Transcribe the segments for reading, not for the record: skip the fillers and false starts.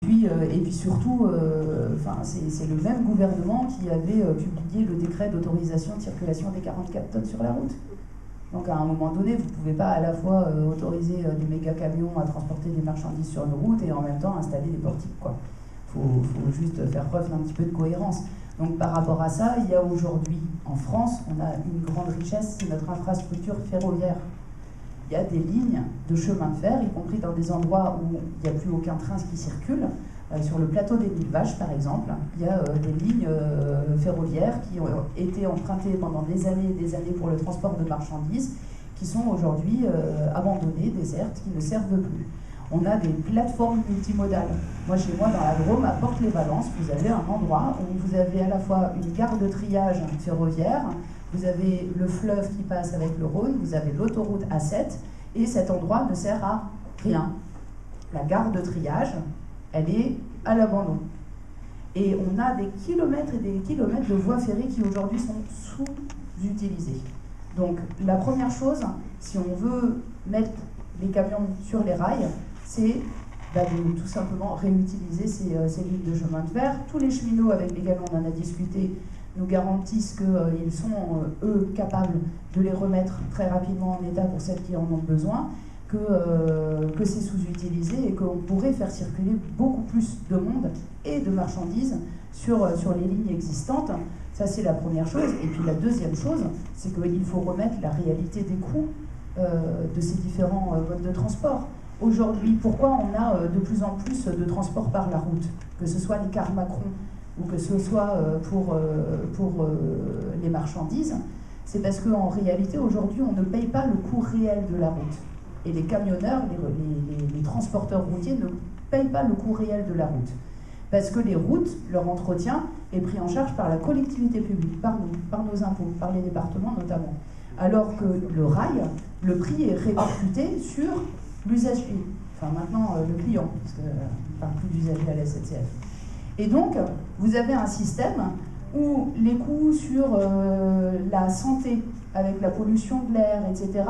Et puis surtout, c'est le même gouvernement qui avait publié le décret d'autorisation de circulation des 44 tonnes sur la route. Donc à un moment donné, vous ne pouvez pas à la fois autoriser des méga camions à transporter des marchandises sur nos routes et en même temps installer des portiques, quoi. Faut juste faire preuve d'un petit peu de cohérence. Donc par rapport à ça, il y a aujourd'hui en France, on a une grande richesse, c'est notre infrastructure ferroviaire. Il y a des lignes de chemin de fer, y compris dans des endroits où il n'y a plus aucun train qui circule. Sur le plateau des Mille Vaches, par exemple, il y a des lignes ferroviaires qui ont été empruntées pendant des années et des années pour le transport de marchandises, qui sont aujourd'hui abandonnées, désertes, qui ne servent plus. On a des plateformes multimodales. Moi, chez moi, dans la Drôme, à Porte-les-Valences, vous avez un endroit où vous avez à la fois une gare de triage ferroviaire, vous avez le fleuve qui passe avec le Rhône, vous avez l'autoroute A7, et cet endroit ne sert à rien. La gare de triage, elle est à l'abandon. Et on a des kilomètres et des kilomètres de voies ferrées qui aujourd'hui sont sous-utilisées. Donc la première chose, si on veut mettre les camions sur les rails, c'est de tout simplement réutiliser ces lignes de chemin de fer. Tous les cheminots avec lesquels on en a discuté nous garantissent qu'ils sont, eux, capables de les remettre très rapidement en état pour celles qui en ont besoin, que c'est sous-utilisé et qu'on pourrait faire circuler beaucoup plus de monde et de marchandises sur les lignes existantes. Ça, c'est la première chose. Et puis la deuxième chose, c'est qu'il faut remettre la réalité des coûts de ces différents modes de transport. Aujourd'hui, pourquoi on a de plus en plus de transport par la route, que ce soit les cars Macron ou que ce soit pour les marchandises? C'est parce qu'en réalité, aujourd'hui, on ne paye pas le coût réel de la route. Et les camionneurs, les transporteurs routiers ne payent pas le coût réel de la route. Parce que les routes, leur entretien est pris en charge par la collectivité publique, par nous, par nos impôts, par les départements notamment. Alors que le rail, le prix est répercuté sur l'usager, enfin maintenant le client, parce qu'on ne parle plus d'usager à la SNCF. Et donc, vous avez un système où les coûts sur la santé, avec la pollution de l'air, etc.,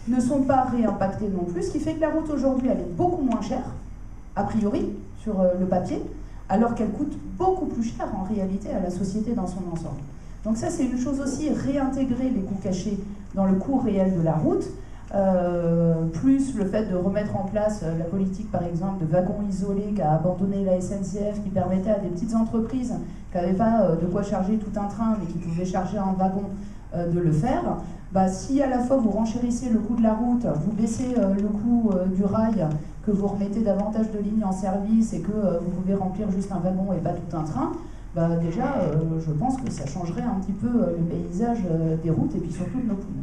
ne sont pas réimpactés non plus, ce qui fait que la route aujourd'hui, elle est beaucoup moins chère, a priori, sur le papier, alors qu'elle coûte beaucoup plus cher en réalité à la société dans son ensemble. Donc ça, c'est une chose aussi, réintégrer les coûts cachés dans le coût réel de la route, plus le fait de remettre en place la politique, par exemple, de wagons isolés qu'a abandonné la SNCF, qui permettait à des petites entreprises qui n'avaient pas de quoi charger tout un train, mais qui pouvaient charger un wagon, de le faire. Si à la fois vous renchérissez le coût de la route, vous baissez le coût du rail, que vous remettez davantage de lignes en service et que vous pouvez remplir juste un wagon et pas tout un train, déjà, je pense que ça changerait un petit peu le paysage des routes et puis surtout de nos poumons.